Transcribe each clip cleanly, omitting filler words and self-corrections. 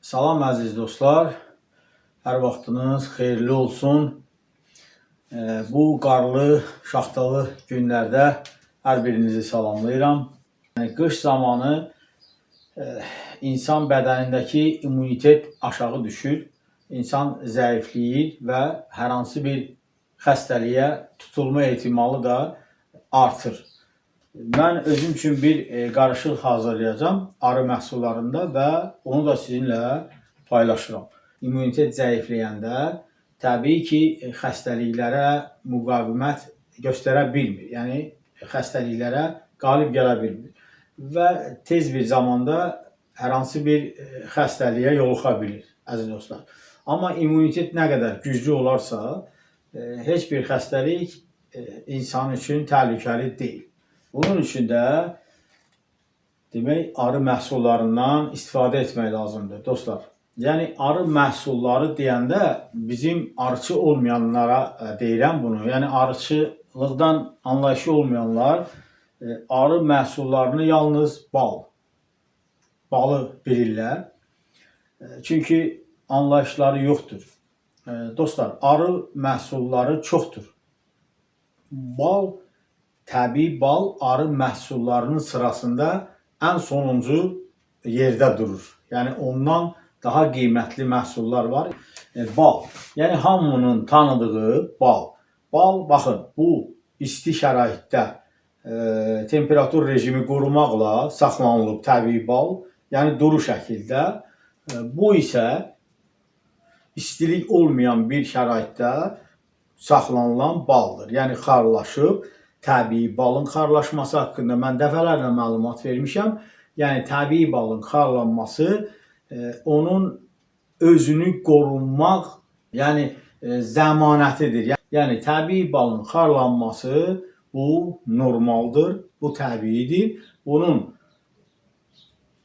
Salam əziz dostlar, hər vaxtınız xeyirli olsun. Bu qarlı, şaxtalı günlərdə hər birinizi salamlayıram. Qış zamanı insan bədənindəki immunitet aşağı düşür, insan zəifləyir və hər hansı bir xəstəliyə tutulma ehtimalı da artır. Mən özüm üçün bir qarışıq hazırlayacağam arı məhsullarında və onu da sizinlə paylaşıram. İmmunitet zəifləyəndə təbii ki, xəstəliklərə müqavimət göstərə bilmir. Yəni, xəstəliklərə qalib gələ bilmir. Və tez bir zamanda hər hansı bir xəstəliyə yoluxa bilir, əziz dostlar. Amma immunitet nə qədər güclü olarsa, heç bir xəstəlik insan üçün təhlükəli deyil. Bunun üçün də demək, arı məhsullarından istifadə etmək lazımdır, dostlar. Yəni, arı məhsulları deyəndə bizim arıçı olmayanlara deyirəm bunu. Yəni, arıçılıqdan anlayışı olmayanlar arı məhsullarını yalnız balı bilirlər. Çünki anlayışları yoxdur. Dostlar, arı məhsulları çoxdur. Təbii bal arı məhsullarının sırasında ən sonuncu yerdə durur. Yəni, ondan daha qiymətli məhsullar var. Bal, yəni hamının tanıdığı bal. Bal, baxın, bu isti şəraitdə temperatur rejimi qorumaqla saxlanılıb təbii bal, yəni duru şəkildə. Bu isə istilik olmayan bir şəraitdə saxlanılan baldır. Yəni, xarlaşıb. Təbii balın xarlaşması haqqında mən dəfələrlə məlumat vermişəm. Yəni, təbii balın xarlanması onun özünü qorunmaq, yəni zəmanətidir. Yəni, təbii balın xarlanması bu normaldır, bu təbiidir. Bunun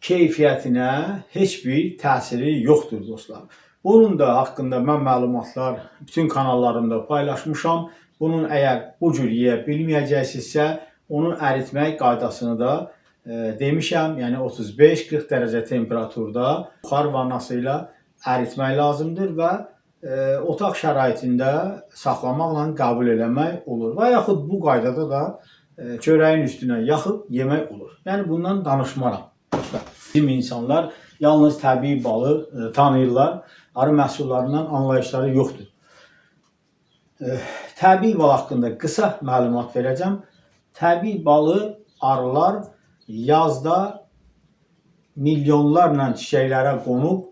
keyfiyyətinə heç bir təsiri yoxdur, dostlar. Bunun da haqqında mən məlumatlar bütün kanallarımda paylaşmışam. Bunun əgər bu cür yeyə bilməyəcəksinizsə, onu əritmək qaydasını da demişəm. Yəni 35-40 dərəcə temperaturda buxar vannası ilə əritmək lazımdır və otaq şəraitində saxlamaqla qəbul eləmək olur. Və yaxud bu qaydada da çörəyin üstünə yaxıb yemək olur. Yəni bundan danışmaram. Bizim insanlar yalnız təbii balı tanıyırlar. Arı məhsullarından anlayışları yoxdur. Təbii bal haqqında qısa məlumat verəcəm. Təbii balı arılar yazda milyonlarla çiçəklərə qonub,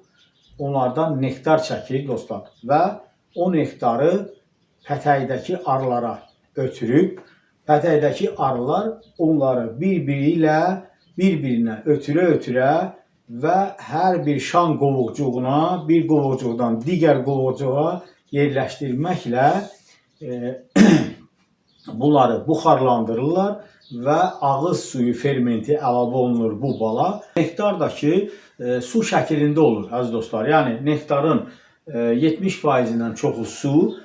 onlardan nektar çəkir, dostlar. Və o nektarı pətəkdəki arılara ötürüb, pətəkdəki arılar onları bir-birinə ötürə və hər bir şan qovuqcuğuna, bir qovuqcuqdan digər qovuqcuğa yerləşdirməklə bunları buxarlandırırlar və ağız suyu fermenti əlavə olunur bu bala. Nektar da ki, su şəklində olur, əziz dostlar. Yəni, nektarın 70%-dən çoxu su,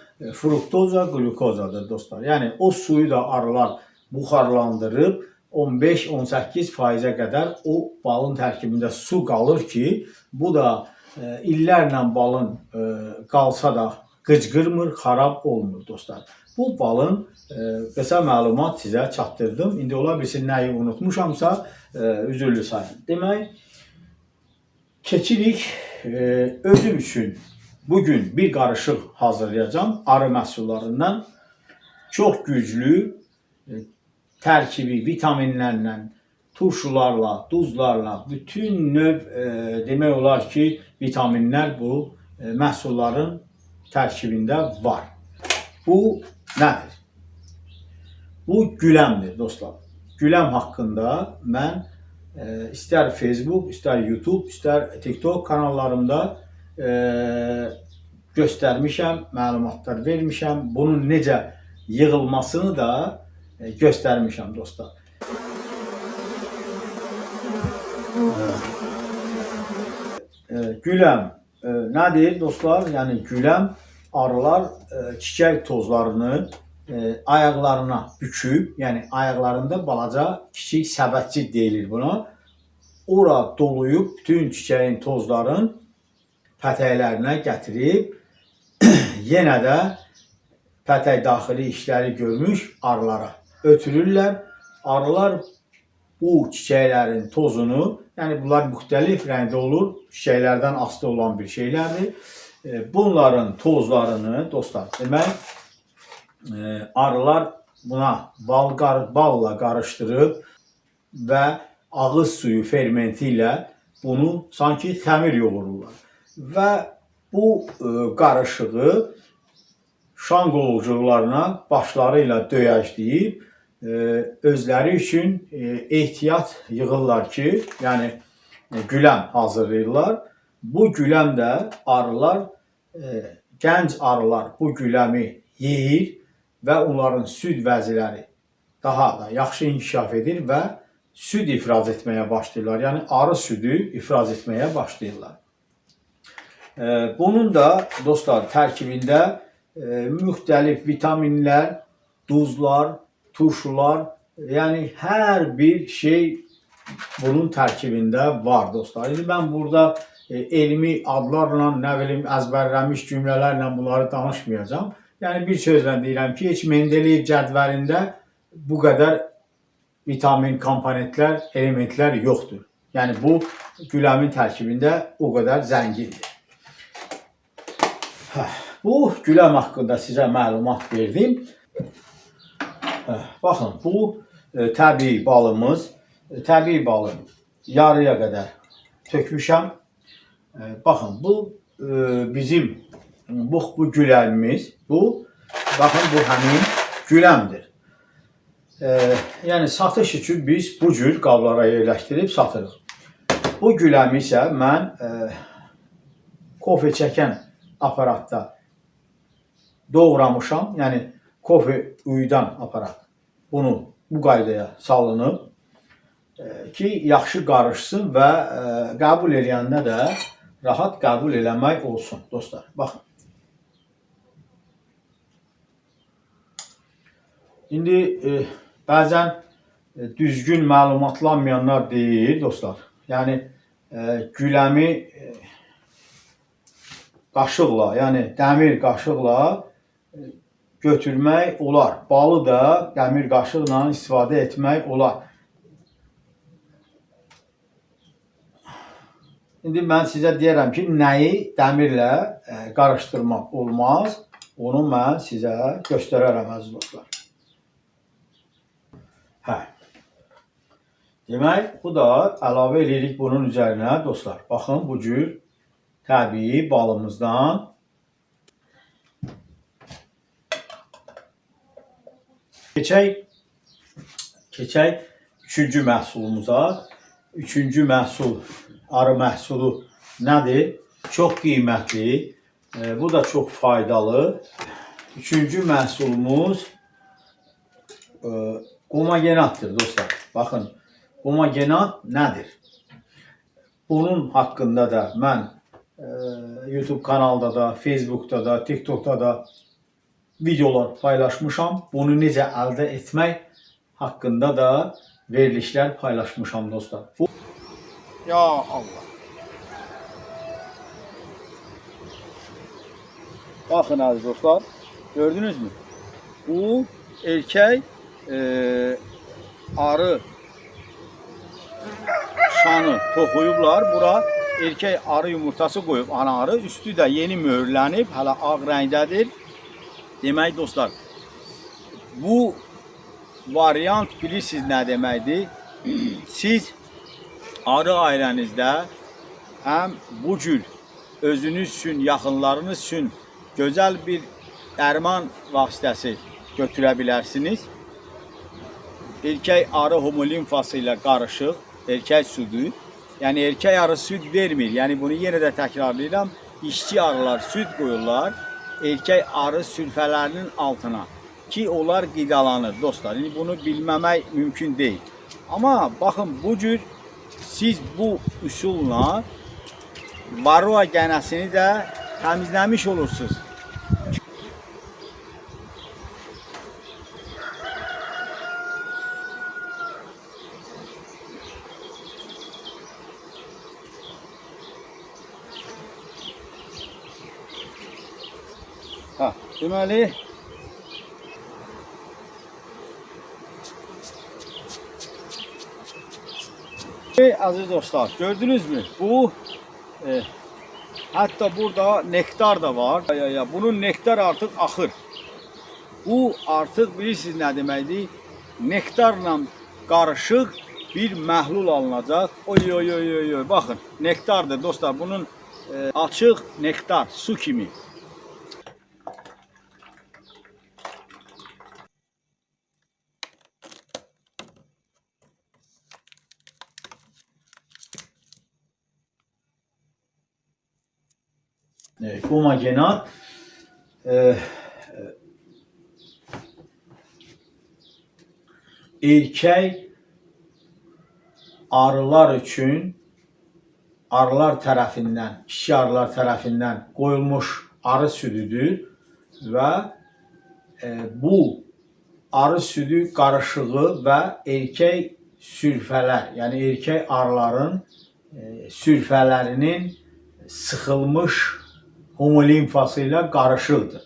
fruktoza, glukozadır, dostlar. Yəni, o suyu da arılar buxarlandırıb, 15-18%-ə qədər o balın tərkibində su qalır ki, bu da illərlə balın qalsa da qıcqırmır, xarab olmur, dostlar. Bu balın qısa məlumat sizə çatdırdım. İndi ola bilsin, nəyi unutmuşamsa, üzürlü sayın. Demək, keçirik özüm üçün bugün bir qarışıq hazırlayacağım arı məhsullarından. Çox güclü tərkibi vitaminlərlə, turşularla, duzlarla, bütün növ demək olar ki, vitaminlər bu məhsulların tərkibində var. Bu nədir? Bu güləmdir, dostlar. Güləm haqqında mən istər Facebook, istər YouTube, istər TikTok kanallarımda göstərmişəm, məlumatlar vermişəm. Bunun necə yığılmasını da göstərmişəm, dostlar. Güləm nədir, dostlar? Yəni, güləm arılar çiçək tozlarını ayaqlarına büküb, yəni ayaqlarında balaca kiçik səbətçik deyilir buna. Ora doluyub bütün çiçəyin tozların pətəklərinə gətirib yenə də pətək daxili işləri görmüş arılara ötürürlər. Arılar bu çiçəklərin tozunu, yəni bunlar müxtəlif rəngdə olur, çiçəklərdən asılı olan bir şeylərdir. Bunların tozlarını dostlar, demək arılar buna balla qarışdırıb və ağız suyu fermenti ilə bunu sanki xəmir yoğururlar. Və bu qarışığı şan qovluqlarına başları ilə döyəcləyib özləri üçün ehtiyat yığırlar ki, yəni güləm hazırlayırlar. Bu güləm də arılar, gənc arılar bu güləmi yeyir və onların süd vəziləri daha da yaxşı inkişaf edir və süd ifraz etməyə başlayırlar. Yəni arı südü ifraz etməyə başlayırlar. Bunun da dostlar tərkibində müxtəlif vitaminlər, duzlar, turşular, yəni hər bir şey bunun tərkibində var dostlar. İndi mən burada elmi adlarla, nə bilim, əzbərlənmiş cümlələrlə bunları danışmayacağım. Yəni bir sözlə deyirəm ki, heç Mendeleyev cədvəlində bu qədər vitamin, komponentlər, elementlər yoxdur. Yəni bu güləmin tərkibində o qədər zəngindir. Bu güləm haqqında sizə məlumat verdim. Baxın, bu təbii balımız. Təbii balı yarıya qədər tökmüşəm. Baxın, bu bizim bu güləmimiz. Baxın, bu həmin güləmdir. Yəni satış üçün biz bu cür qablara yerləşdirib satırıq. Bu güləmi isə mən kofe çəkən aparatda doğramışam. Yəni kofe uyudan aparat. Bunu bu qaydaya salınıb ki, yaxşı qarışsın və qəbul edəndə də rahat qəbul eləmək olsun dostlar. Baxın. İndi bəzən düzgün məlumatlanmayanlar deyir dostlar. Yəni güləmi qaşıqla, yəni dəmir qaşıqla götürmək olar. Balı da dəmir qaşıqla istifadə etmək olar. İndi mən sizə deyərəm ki, nəyi dəmirlə qarışdırmaq olmaz. Onu mən sizə göstərərəm əziz dostlar. Demək, bu da əlavə edirik bunun üzərinə dostlar. Baxın, bu cür təbii balımızdan keçək üçüncü məhsulumuza. Üçüncü məhsul, arı məhsulu nədir? Çox qiymətli, bu da çox faydalı. Üçüncü məhsulumuz qomagenatdır dostlar. Baxın, qomagenat nədir? Bunun haqqında da mən YouTube kanalda da, Facebook'da da, TikTok'da da videolar paylaşmışam. Bunu necə əldə etmək haqqında da verilişlər paylaşmışam dostlar. Ya Allah. Baxın əziz dostlar, gördünüz mü? Bu erkək arı şanı toxuyublar. Bura erkək arı yumurtası qoyub ana arı. Üstü də yeni möhürlənib, hələ ağ rəngdədir. Demək dostlar, bu variant bilirsiniz nə deməkdir? Siz arı ailənizdə həm bu cür özünüz üçün, yaxınlarınız üçün gözəl bir dərman vasitəsi götürə bilərsiniz. Erkək arı homolimfası ilə qarışıq, erkək südü. Yəni erkək arı süd vermir. Yəni bunu yenə də təkrarlayıram. İşçi arılar süd qoyurlar erkək arı sülfələrinin altına ki, onlar qidalanır dostlar. Yəni bunu bilməmək mümkün deyil. Amma baxın, bu cür siz bu üsulla varroa gənəsini də təmizləmiş olursunuz. Deməli, aziz dostlar, gördünüzmü? Bu hatta burada nektar da var. Bunun nektar artıq axır. Bu artıq bilirsiniz nə deməkdir? Nektarla qarışıq bir məhlul alınacaq. Oy oy oy oy oy. Baxın, nektardır dostlar. Bunun açıq nektar, su kimi. Homogenat erkək arılar üçün arılar tərəfindən, kişi arılar tərəfindən qoyulmuş arı südüdür və bu arı südü qarışığı və erkək sürfələr, yəni erkək arıların sürfələrinin sıxılmış homolimfası ilə qarışıqdır.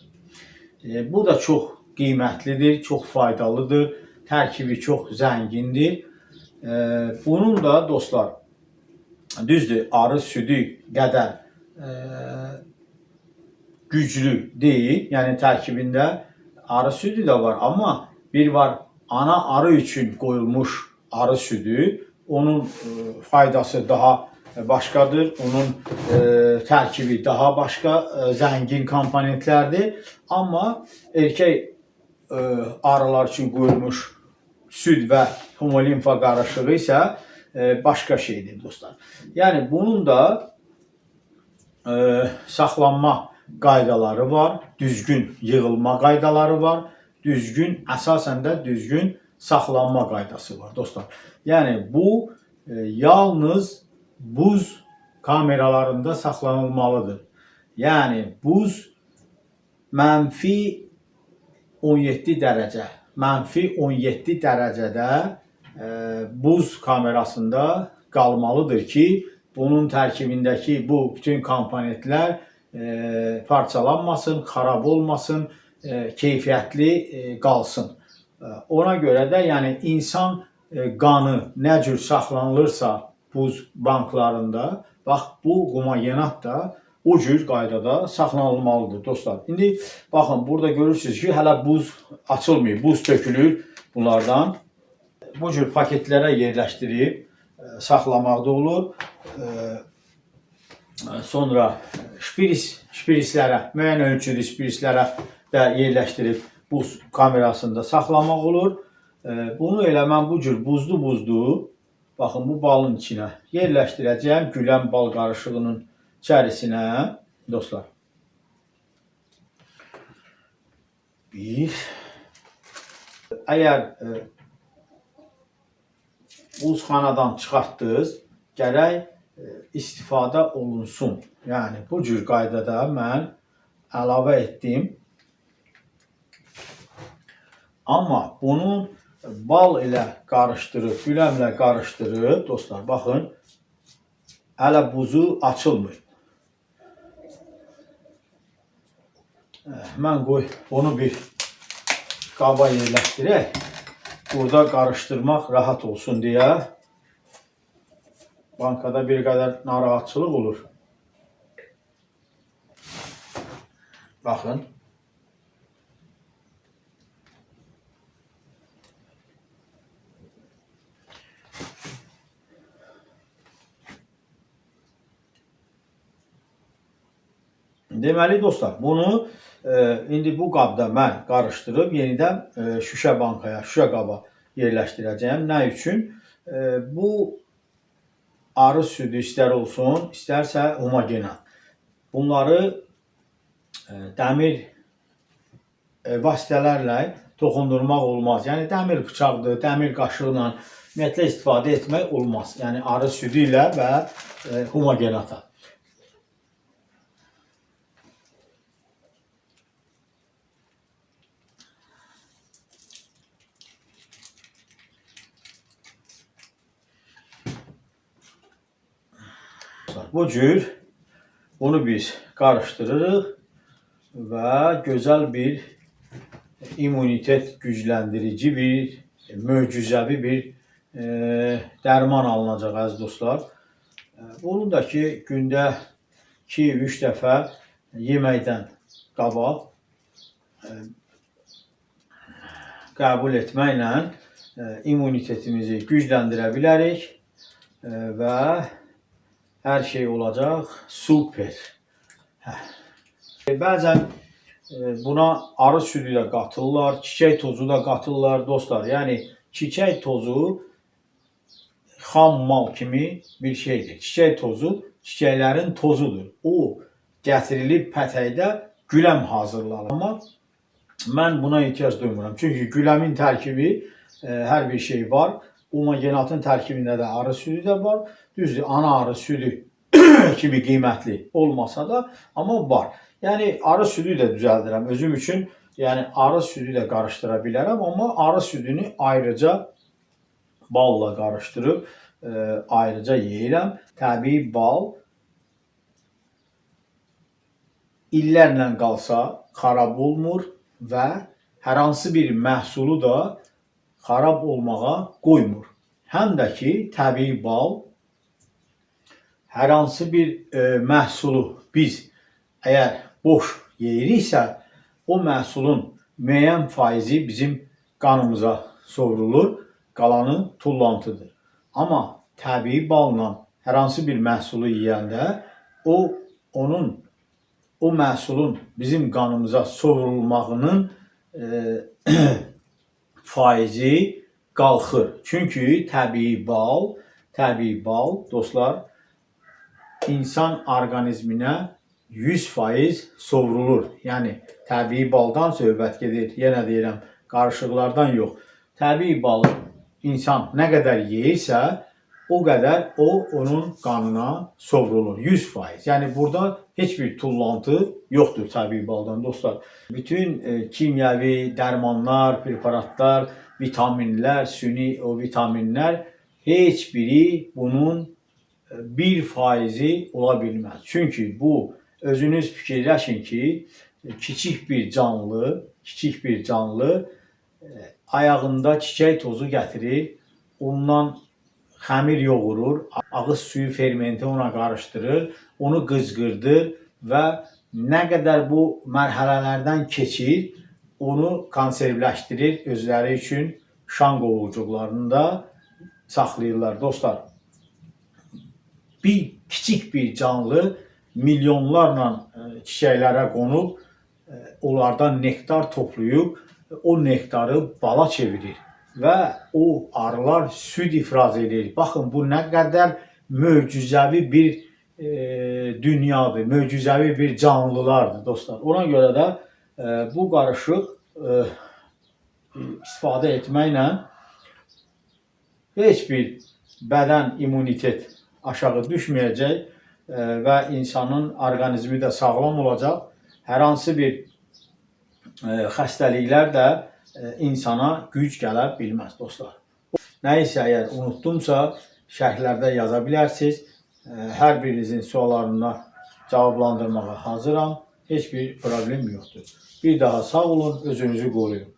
Bu da çox qiymətlidir, çox faydalıdır, tərkibi çox zəngindir. Bunun da dostlar, düzdür, arı südü qədər güclü deyil, yəni tərkibində arı südü də var, amma bir var ana arı üçün qoyulmuş arı südü, onun faydası daha başqadır, onun tərkibi daha başqa zəngin komponentlərdir, amma erkək arılar üçün qoyulmuş süd və homolimfa qarışığı isə başqa şeydir dostlar. Yəni bunun da saxlanma qaydaları var, düzgün yığılma qaydaları var, düzgün, əsasən də düzgün saxlanma qaydası var dostlar. Yəni bu yalnız buz kameralarında saxlanılmalıdır. Yəni buz mənfi 17 dərəcə, mənfi 17 dərəcədə buz kamerasında qalmalıdır ki, bunun tərkibindəki bu bütün komponentlər parçalanmasın, xarab olmasın, keyfiyyətli qalsın. Ona görə də yəni insan qanı nə cür saxlanılırsa buz banklarında, bax bu homogenat da o cür qaydada saxlanılmalıdır dostlar. İndi baxın, burada görürsünüz ki, hələ buz açılmıyor, buz tökülür bunlardan. Bu cür paketlərə yerləşdirib saxlamaqda olur. Sonra şpirislərə, müəyyən ölçülü şpirislərə də yerləşdirib buz kamerasında saxlamaq olur. Bunu elə mən bu cür buzlu, baxın bu balın içinə yerləşdirəcəyim, gülən bal qarışığının içərisinə dostlar. Əgər buzxanadan çıxartdınız, gərək istifadə olunsun. Yəni bu cür qaydada mən əlavə etdim. Amma bunu bal ilə qarışdırıb, güləmlə qarışdırıb dostlar, baxın, hələ buzu açılmır. Mən onu bir qaba yerləşdirək. Burada qarışdırmaq rahat olsun deyə. Bankada bir qədər narahatçılıq olur. Baxın. Deməli dostlar, bunu indi bu qabda mən qarışdırıb yenidən şüşə bankaya, şüşə qaba yerləşdirəcəyəm. Nə üçün? Bu arı südü istər olsun, istərsə homogenat. Bunları dəmir vasitələrlə toxundurmaq olmaz. Yəni dəmir bıçaqdır, dəmir qaşıqla ümumiyyətlə istifadə etmək olmaz. Yəni arı südü ilə və homogenata. Bu cür bunu biz qarışdırırıq. və gözəl bir immunitet gücləndirici bir, möcüzəvi bir dərman alınacaq əziz dostlar. Bunu da ki, gündə 2-3 dəfə yeməkdən qabaq qəbul etməklə immunitetimizi gücləndirə bilərik və hər şey olacaq super. Bəzən buna arı südü də qatırlar, çiçək tozu da qatırlar dostlar. Yəni çiçək tozu xam mal kimi bir şeydir. Çiçək tozu çiçəklərin tozudur. O gətirilib pətəkdə güləm hazırlanır. Amma mən buna ehtiyac duymuram. Çünki güləmin tərkibi hər bir şey var. Umagenatın tərkibində də arı südü də var. Düzdür, ana arı südü kimi qiymətli olmasa da, amma var. Yəni arı südü də düzəldirəm özüm üçün. Yəni arı südü də qarışdıra bilərəm, amma arı südünü ayrıca balla qarışdırıb ayrıca yeyirəm. Təbii bal illərlə qalsa xarab olmur və hər hansı bir məhsulu da xarab olmağa qoymur. Həm də ki, təbii bal hər hansı bir məhsulu biz əgər boş yeyiriksə, o məhsulun müəyyən faizi bizim qanımıza sovrulur, qalanı tullantıdır. Amma təbii balla hər hansı bir məhsulu yeyəndə o məhsulun bizim qanımıza sovrulmağının faizi qalxır. Çünki təbii bal dostlar insan orqanizminə 100% sovrulur. Yəni təbii baldan söhbət gedir. Yenə deyirəm, qarışıqlardan yox. Təbii balı insan nə qədər yeyirsə, o qədər onun qanına sovrulur. 100%. Yəni burada heç bir tullantı yoxdur təbii baldan dostlar. Bütün kimyəvi dərmanlar, preparatlar, vitaminlər, süni o vitaminlər heç biri bunun 1% ola bilməz. Çünki bu özünüz fikirləşin ki, kiçik bir canlı ayağında çiçək tozu gətirir, ondan xəmir yoğurur, ağız suyu fermenti ona qarışdırır, onu qızqırdır və nə qədər bu mərhələlərdən keçir, onu konservləşdirir, özləri üçün şan qovucuqlarında saxlayırlar. Dostlar, kiçik bir canlı milyonlarla çiçəklərə qonub, onlardan nektar toplayıb, o nektarı bala çevirir və o arılar süd ifraz edir. Baxın, bu nə qədər möcüzəvi bir dünyadır, möcüzəvi bir canlılardır dostlar. Ona görə də bu qarışıq istifadə etməklə heç bir bədən immunitet aşağı düşməyəcək və insanın orqanizmi də sağlam olacaq. Hər hansı bir xəstəliklər də insana güc gələ bilməz dostlar. Nəyisə əgər unutdumsa şərhlərdə yaza bilərsiniz. Hər birinizin suallarına cavablandırmağa hazıram. Heç bir problem yoxdur. Bir daha sağ olun, özünüzü qoruyun.